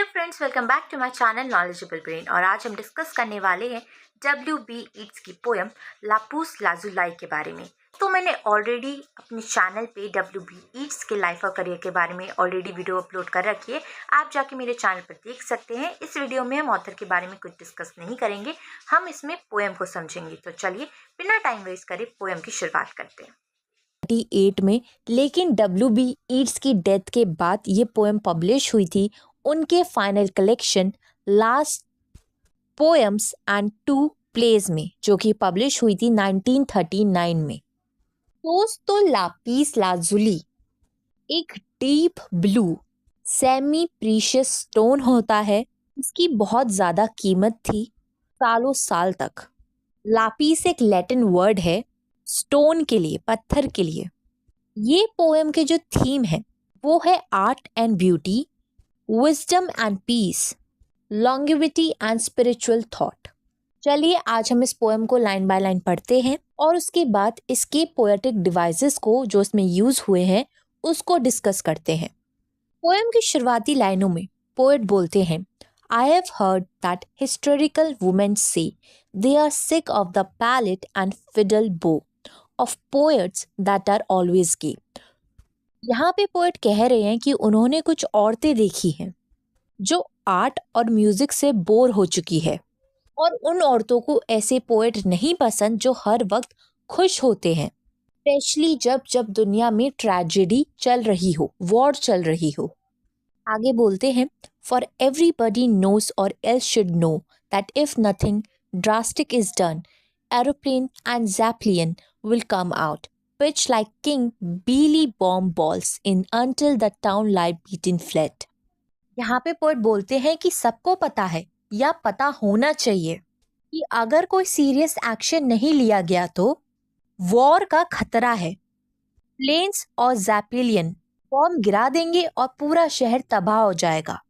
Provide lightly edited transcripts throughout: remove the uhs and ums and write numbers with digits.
Friends, welcome back to my channel knowledgeable brain. और आज हम डिस्कस करने वाले हैं W.B. ईट्स की पोएम लापूस लाजुलाई के बारे में। तो मैंने ऑलरेडी अपने चैनल पे W.B. ईट्स के लाइफ और करियर के बारे में ऑलरेडी वीडियो अपलोड कर रखी है, आप जाके मेरे चैनल पर देख सकते हैं। इस वीडियो में हम ऑथर के बारे में कुछ डिस्कस नहीं करेंगे, हम इसमें पोएम को समझेंगे। तो चलिए बिना टाइम वेस्ट करे पोएम की शुरुआत करते हैं। 1948 में, लेकिन W.B. ईट्स की डेथ के बाद ये पोएम पब्लिश हुई थी उनके final collection last poems and two plays में, जो कि पब्लिश हुई थी 1939 में। दोस्तों, लापीस लाजुली एक deep blue semi precious stone होता है। इसकी बहुत ज़्यादा कीमत थी सालों साल तक। लापीस एक लैटिन वर्ड है स्टोन के लिए, पत्थर के लिए। ये पोएम के जो थीम है वो है art and beauty, wisdom and peace, longevity and spiritual thought. चलिए आज हम इस पोएम को लाइन बाय लाइन पढ़ते हैं और उसके बाद इसके पोएटिक डिवाइसेस को जो इसमें यूज हुए हैं उसको डिस्कस करते हैं। पोएम की शुरुआती लाइनों में पोएट बोलते हैं, I have heard that historical women say they are sick of the palate and fiddle bow of poets that are always gay. यहाँ पे पोएट कह रहे हैं कि उन्होंने कुछ औरतें देखी हैं जो आर्ट और म्यूजिक से बोर हो चुकी है, और उन औरतों को ऐसे पोएट नहीं पसंद जो हर वक्त खुश होते हैं, स्पेशली जब जब दुनिया में ट्रेजेडी चल रही हो, वॉर चल रही हो। आगे बोलते हैं, For everybody knows or else should know that if nothing drastic is done, aeroplane and Zeppelin will come out, pitch like king Beely bomb balls in until the town lie beaten flat. यहाँ पे poet बोलते हैं कि सबको पता है या पता होना चाहिए कि अगर कोई सीरियस एक्शन नहीं लिया गया तो वॉर का खतरा है। प्लेन्स और जैपेलियन बॉम्ब गिरा देंगे और पूरा शहर तबाह हो जाएगा।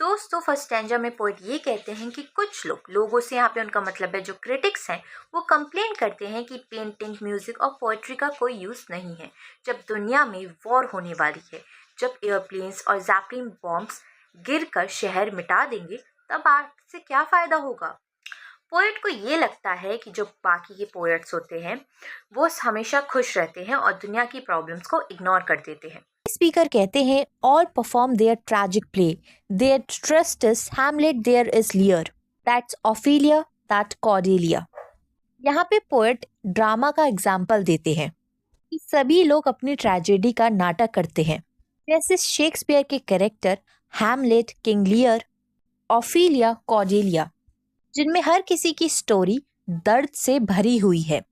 दोस्तों, फर्स्ट स्टैंजा में पोएट ये कहते हैं कि कुछ लोगों से, यहाँ पे उनका मतलब है जो क्रिटिक्स हैं, वो कंप्लेन करते हैं कि पेंटिंग, म्यूजिक और पोएट्री का कोई यूज़ नहीं है। जब दुनिया में वॉर होने वाली है, जब एयरप्लेन्स और जैपलिन बॉम्ब्स गिरकर शहर मिटा देंगे, तब आर्ट से क्या फ़ायदा होगा। पोएट को ये लगता है कि जो बाकी के पोएट्स होते हैं वो हमेशा खुश रहते हैं और दुनिया की प्रॉब्लम्स को इग्नोर कर देते हैं। स्पीकर कहते हैं, all perform their tragic play, there trust is Hamlet, there is Lear, that's Ophelia, that Cordelia. यहाँ पे पोएट ड्रामा का एग्जाम्पल देते हैं कि सभी लोग अपनी ट्रेजेडी का नाटक करते हैं, जैसे शेक्सपियर के character Hamlet, King Lear, Ophelia, Cordelia, जिनमें हर किसी की स्टोरी दर्द से भरी हुई है।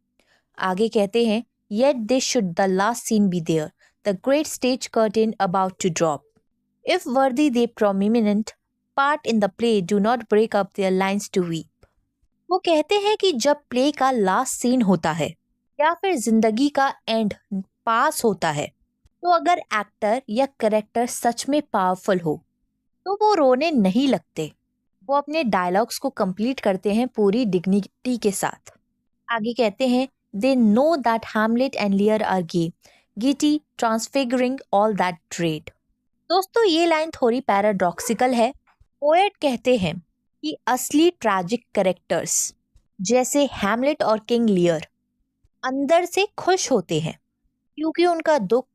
आगे कहते हैं, yet they should the last scene be there, the great stage curtain about to drop. If worthy they prominent part in the play do not break up their lines to weep. वो कहते हैं कि जब play का last scene होता है या फिर जिंदगी का एंड पास होता है, तो अगर एक्टर या करेक्टर सच में पावरफुल हो तो वो रोने नहीं लगते। वो अपने डायलॉग्स को कंप्लीट करते हैं पूरी डिग्निटी के साथ। आगे कहते हैं, they know that Hamlet and Lear are gay, giddy, transfiguring all that dread. दोस्तों, ये लाइन थोड़ी पैराडॉक्सिकल है। पोएट कहते हैं कि असली ट्रैजिक कैरेक्टर्स जैसे हैमलेट और किंग लियर अंदर से खुश होते हैं, क्योंकि उनका दुख,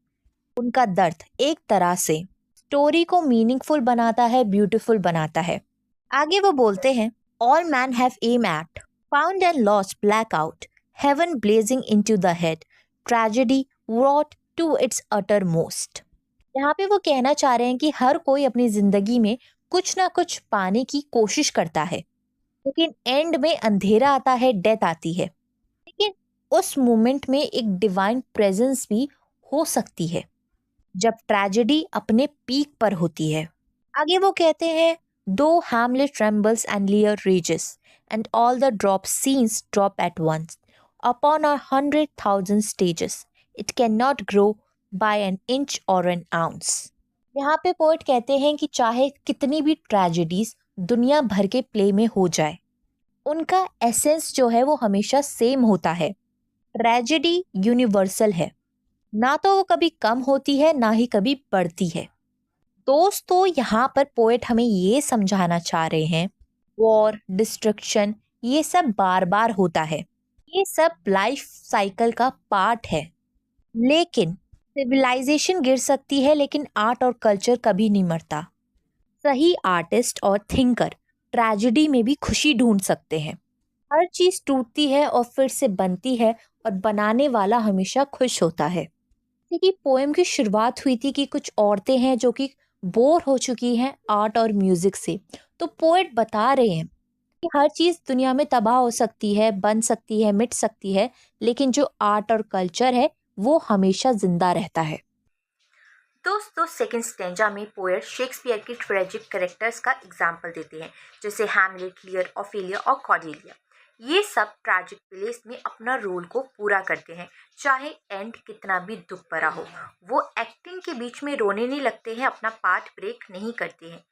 उनका दर्द एक तरह से स्टोरी को मीनिंगफुल बनाता है, ब्यूटीफुल बनाता है। आगे वो बोलते हैं, all men have aimed at, found and lost black out, heaven blazing into the head, tragedy wrought to its uttermost. यहाँ पे वो कहना चाह रहे हैं कि हर कोई अपनी जिंदगी में कुछ ना कुछ पाने की कोशिश करता है, लेकिन एंड में अंधेरा आता है, डेथ आती है। लेकिन उस मोमेंट में एक डिवाइन प्रेजेंस भी हो सकती है जब ट्रेजेडी अपने पीक पर होती है। आगे वो कहते हैं, though Hamlet trembles and Lear rages and all the drop scenes drop at once upon 100,000 stages, it cannot grow by an inch or an ounce. यहाँ पे पोएट कहते हैं कि चाहे कितनी भी ट्रेजेडीज दुनिया भर के प्ले में हो जाए, उनका एसेंस जो है वो हमेशा सेम होता है। ट्रेजेडी यूनिवर्सल है, ना तो वो कभी कम होती है ना ही कभी बढ़ती है। दोस्तों यहाँ पर पोएट हमें ये समझाना चाह रहे हैं वॉर, डिस्ट्रक्शन, ये सब बार बार होता है, ये सब लाइफ साइकिल का पार्ट है। लेकिन सिविलाइजेशन गिर सकती है लेकिन आर्ट और कल्चर कभी नहीं मरता। सही आर्टिस्ट और थिंकर ट्रेजेडी में भी खुशी ढूंढ सकते हैं। हर चीज टूटती है और फिर से बनती है और बनाने वाला हमेशा खुश होता है। जैसे कि पोएम की शुरुआत हुई थी कि कुछ औरतें हैं जो कि बोर हो चुकी हैं आर्ट और म्यूजिक से, तो पोएट बता रहे हैं कि हर चीज दुनिया में तबाह हो सकती है, बन सकती है, मिट सकती है, लेकिन जो आर्ट और कल्चर है वो हमेशा जिंदा रहता है। दोस्तों सेकंड स्टेंजा में पोएट शेक्सपियर के ट्रेजिक कैरेक्टर्स का एग्जाम्पल देते हैं, जैसे हैमलेट, लियर, ओफेलिया और कॉर्डेलिया। ये सब ट्रैजिक प्लेस में अपना रोल को पूरा करते हैं, चाहे एंड कितना भी दुख भरा हो। वो एक्टिंग के बीच में रोने नहीं लगते हैं, अपना पार्ट ब्रेक नहीं करते हैं।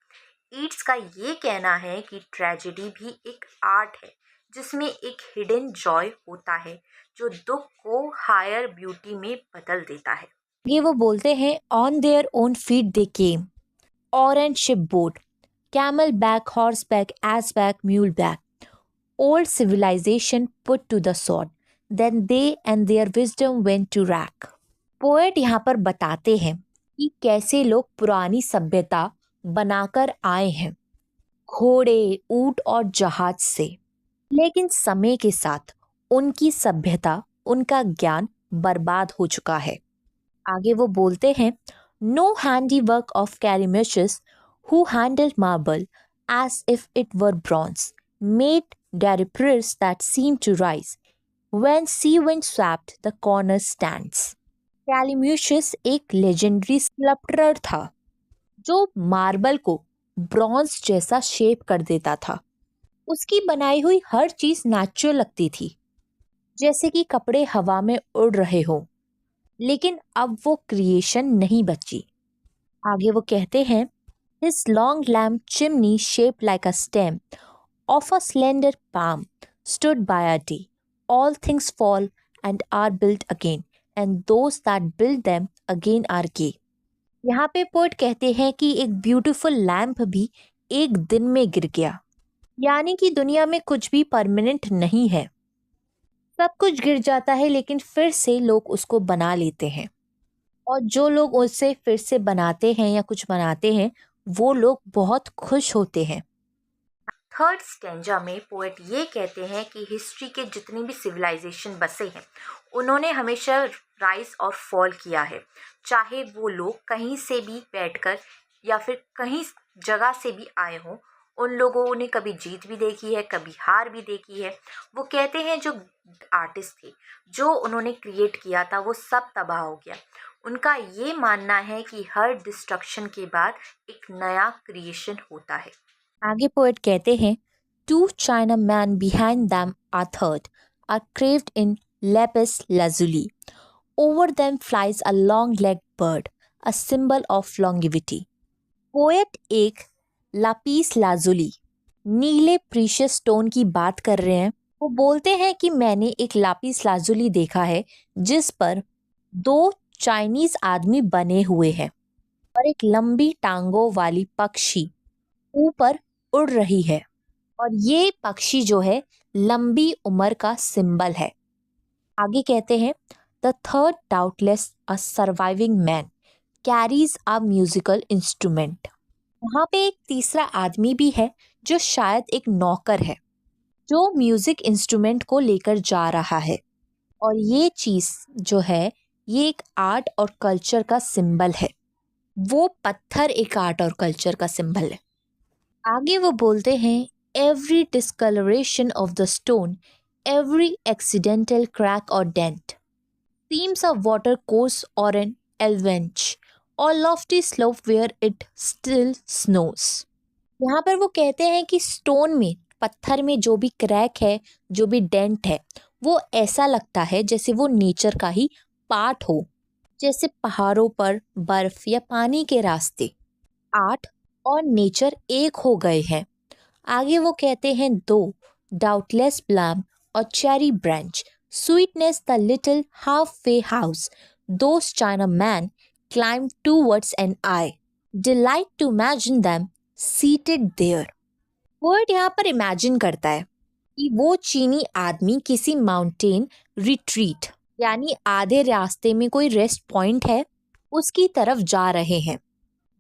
ईट्स का ये कहना है कि ट्रेजेडी भी एक आर्ट है, जिसमें एक हिडन जॉय होता है जो दुख को हायर ब्यूटी में बदल देता है। ये वो बोलते हैं, ऑन देयर ओन फीट दे केम, और and ship boat, camel back, horse back, S back, mule back, old civilization put to the sword, then they and their wisdom went to rack। Poet यहाँ पर बताते हैं कि कैसे लोग पुरानी सभ्यता बनाकर आए हैं, घोड़े, ऊंट और जहाज से, लेकिन समय के साथ उनकी सभ्यता, उनका ज्ञान बर्बाद हो चुका है। आगे वो बोलते हैं, नो हैंडी वर्क ऑफ कैरिमिशस who handled marble as if it were bronze made derripers that seemed to rise when sea wind swept the corner stands। कैलिम्यूशस एक लेजेंडरी स्कल्पटर था जो मार्बल को ब्रॉन्ज जैसा शेप कर देता था। उसकी बनाई हुई हर चीज नेचुरल लगती थी, जैसे कि कपड़े हवा में उड़ रहे हो, लेकिन अब वो क्रिएशन नहीं बची। आगे वो कहते हैं, his long lamp chimney shaped like a stem of a slender palm stood by a day। All things fall and are built again, and those that build them again are gay। यहाँ पे poet कहते हैं कि एक beautiful lamp भी एक दिन में गिर गया, यानी कि दुनिया में कुछ भी परमानेंट नहीं है। सब कुछ गिर जाता है लेकिन फिर से लोग उसको बना लेते हैं, और जो लोग उसे फिर से बनाते हैं या कुछ बनाते हैं वो लोग बहुत खुश होते हैं। थर्ड स्टेंजा में पोएट ये कहते हैं कि हिस्ट्री के जितने भी सिविलाइजेशन बसे हैं उन्होंने हमेशा राइज और फॉल किया है, चाहे वो लोग कहीं से भी बैठकर या फिर कहीं जगह से भी आए हों। उन लोगों ने कभी जीत भी देखी है, कभी हार भी देखी है। वो कहते हैं जो आर्टिस्ट थे, जो उन्होंने क्रिएट किया था, वो सब तबाह हो गया। उनका ये मानना है कि हर डिस्ट्रक्शन के बाद एक नया क्रिएशन होता है। आगे पोएट कहते हैं, two china man behind them are third are carved in lapis lazuli, over them flies a long leg bird, a symbol of longevity. Poet एक लापीस लाजुली, नीले प्रीशियस स्टोन की बात कर रहे हैं। वो बोलते हैं कि मैंने एक लापीस लाजुली देखा है जिस पर दो चाइनीज आदमी बने हुए हैं और एक लंबी टांगों वाली पक्षी ऊपर उड़ रही है, और ये पक्षी जो है लंबी उम्र का सिंबल है। आगे कहते हैं, the third doubtless a surviving man carries a musical instrument. वहाँ पे एक तीसरा आदमी भी है जो शायद एक नौकर है, जो म्यूजिक इंस्ट्रूमेंट को लेकर जा रहा है, और ये चीज जो है ये एक आर्ट और कल्चर का सिंबल है। वो पत्थर एक आर्ट और कल्चर का सिंबल है। आगे वो बोलते हैं, every discolouration of the stone, every accidental crack or dent seems a water course or an elvench or lofty slope where it still snows। यहाँ पर वो कहते हैं कि स्टोन में, पत्थर में जो भी क्रैक है, जो भी डेंट है, वो ऐसा लगता है जैसे वो नेचर का ही पार्ट हो, जैसे पहाड़ों पर बर्फ या पानी के रास्ते। आर्ट और नेचर एक हो गए हैं। आगे वो कहते हैं, दो डाउटलेस ब्लैम और cherry branch sweetness the little halfway house those China man climbed towards an eye। delight to imagine them seated there. Poet यहाँ पर इमेजिन करता है कि वो चीनी आदमी किसी माउंटेन रिट्रीट यानी आधे रास्ते में कोई रेस्ट पॉइंट है उसकी तरफ जा रहे हैं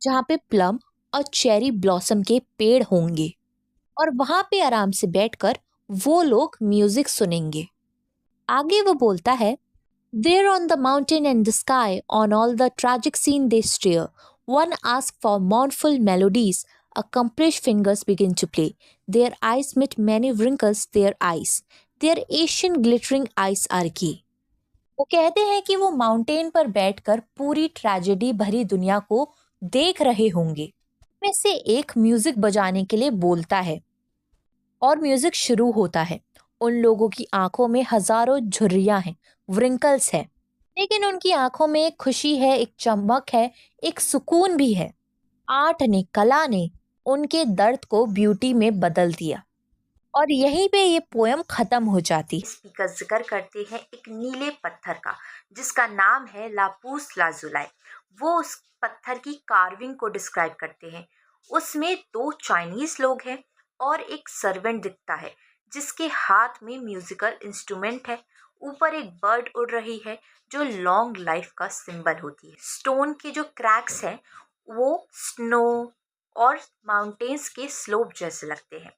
जहाँ पे प्लम और चेरी ब्लॉसम के पेड़ होंगे और वहाँ पे आराम से बैठकर वो लोग म्यूजिक सुनेंगे। आगे वो बोलता है, There on the mountain and the sky, on all the tragic scene they stare, one asks for mournful melodies, accomplished fingers begin to play, their eyes meet many wrinkles, their eyes, their Asian glittering eyes are key. वो कहते हैं कि वो mountain पर बैठकर पूरी tragedy भरी दुनिया को देख रहे होंगे। में से एक म्यूजिक बजाने के लिए बोलता है और म्यूजिक शुरू होता है। उन लोगों की आंखों में हजारों झुर्रियां हैं, व्रिंकल्स है, लेकिन उनकी आंखों में एक खुशी है, एक चमक है, एक सुकून भी है। आर्ट ने, कला ने उनके दर्द को ब्यूटी में बदल दिया और यहीं पे ये पोयम खत्म हो जाती। स्पीकर जिक्र करते हैं एक नीले पत्थर का जिसका नाम है लापूस लाजुलाई। वो उस पत्थर की कार्विंग को डिस्क्राइब करते हैं। उसमें 2 चाइनीज लोग हैं और एक सर्वेंट दिखता है जिसके हाथ में म्यूजिकल इंस्ट्रूमेंट है। ऊपर एक बर्ड उड़ रही है जो लॉन्ग लाइफ का सिंबल होती है। स्टोन के जो क्रैक्स हैं वो स्नो और माउंटेन्स के स्लोप जैसे लगते हैं।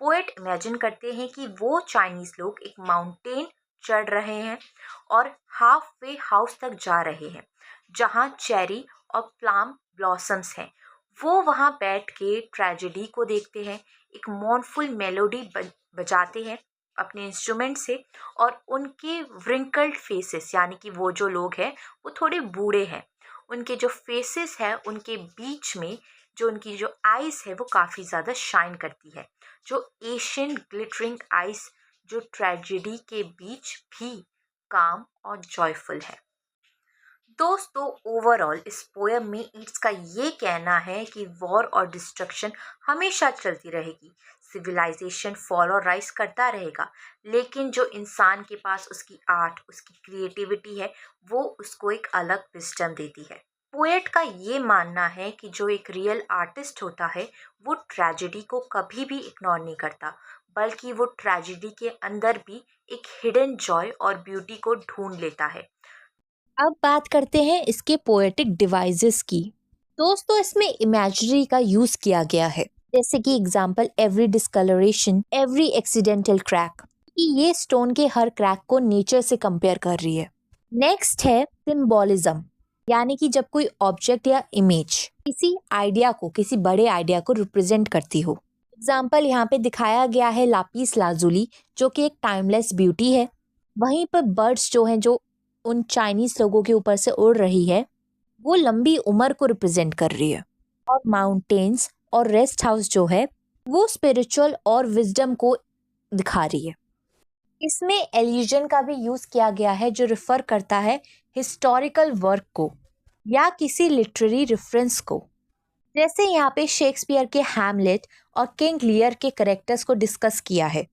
पोएट इमेजिन करते हैं कि वो चाइनीज लोग एक माउंटेन चढ़ रहे हैं और हाफ वे हाउस तक जा रहे हैं जहाँ चेरी और प्लम ब्लॉसम्स हैं। वो वहाँ बैठ के ट्रेजेडी को देखते हैं, एक मॉर्नफुल मेलोडी बजाते हैं अपने इंस्ट्रूमेंट से और उनके व्रिंकल्ड फेसेस यानी कि वो जो लोग हैं वो थोड़े बूढ़े हैं। उनके जो फेसेस हैं उनके बीच में जो उनकी जो आइज़ है वो काफ़ी ज़्यादा शाइन करती है, जो एशियन ग्लिटरिंग आइज जो ट्रेजेडी के बीच भी काम और जॉयफुल है। दोस्तों ओवरऑल इस पोएम में ईट्स का ये कहना है कि वॉर और डिस्ट्रक्शन हमेशा चलती रहेगी, सिविलाइजेशन फॉल और राइज करता रहेगा, लेकिन जो इंसान के पास उसकी आर्ट, उसकी क्रिएटिविटी है वो उसको एक अलग विजडम देती है। पोएट का ये मानना है कि जो एक रियल आर्टिस्ट होता है वो ट्रेजेडी को कभी भी इग्नोर नहीं करता, बल्कि वो ट्रेजेडी के अंदर भी एक हिडन जॉय और ब्यूटी को ढूंढ लेता है। अब बात करते हैं इसके पोएटिक डिवाइसेस की। दोस्तों इसमें इमेजरी का यूज किया गया है, जैसे कि example every discolouration, every accidental crack, कि ये स्टोन के हर क्रैक को नेचर से कंपेयर कर रही है। नेक्स्ट है सिंबोलिज्म, यानी कि जब कोई ऑब्जेक्ट या इमेज किसी आइडिया को, किसी बड़े आइडिया को रिप्रेजेंट करती हो। एग्जाम्पल यहाँ पे दिखाया गया है लापिस लाजुली जो कि एक टाइमलेस ब्यूटी है। वहीं पर बर्ड्स जो हैं जो उन चाइनीज लोगों के ऊपर से उड़ रही है वो लंबी उम्र को रिप्रेजेंट कर रही है। और माउंटेन्स और रेस्ट हाउस जो है वो स्पिरिचुअल और विजडम को दिखा रही है। इसमें एल्यूजन का भी यूज किया गया है जो रिफर करता है हिस्टोरिकल वर्क को या किसी लिटरेरी रेफरेंस को। जैसे यहाँ पे शेक्सपियर के हैमलेट और किंग लियर के करेक्टर्स को डिस्कस किया है।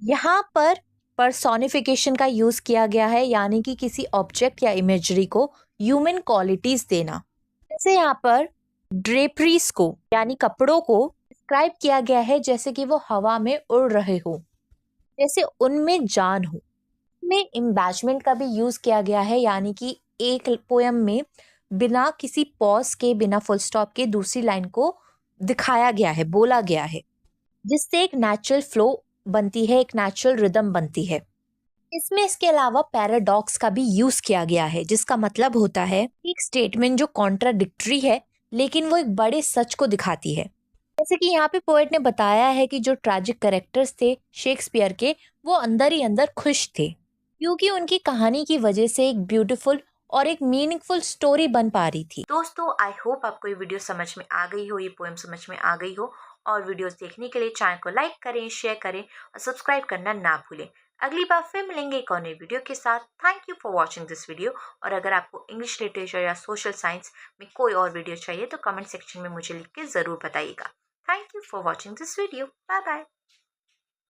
यहाँ पर पर्सोनिफिकेशन का यूज किया गया है, यानी कि किसी ऑब्जेक्ट या इमेजरी को ह्यूमन क्वालिटीज देना। जैसे यहाँ पर ड्रेपरीज को यानी कपड़ों को डिस्क्राइब किया गया है जैसे कि वो हवा में उड़ रहे हो, जैसे उनमें जान हो। में इम्बैचमेंट का भी यूज किया गया है, यानी कि एक पोयम में बिना किसी पॉज के, बिना फुल स्टॉप के दूसरी लाइन को दिखाया गया है, बोला गया है, जिससे एक नेचुरल फ्लो बनती है, एक नेचुरल रिदम बनती है। इसमें इसके अलावा पैराडॉक्स का भी यूज किया गया है, जिसका मतलब होता है एक स्टेटमेंट जो कॉन्ट्राडिक्टरी है लेकिन वो एक बड़े सच को दिखाती है। जैसे कि यहाँ पे पोएट ने बताया है कि जो ट्रैजिक कैरेक्टर्स थे शेक्सपियर के वो अंदर ही अंदर खुश थे, क्योंकि उनकी कहानी की वजह से एक ब्यूटीफुल और एक मीनिंगफुल स्टोरी बन पा रही थी। दोस्तों आई होप आपको ये वीडियो समझ में आ गई हो, ये पोएम समझ में आ गई हो। और वीडियोस देखने के लिए चैनल को लाइक करें, शेयर करें और सब्सक्राइब करना ना भूलें। अगली बार फिर मिलेंगे एक और नई वीडियो के साथ। Thank you for watching this video. और अगर आपको इंग्लिश लिटरेचर या सोशल साइंस में कोई और वीडियो चाहिए तो कमेंट सेक्शन में मुझे लिख के ज़रूर बताइएगा। Thank you for watching this video. Bye bye.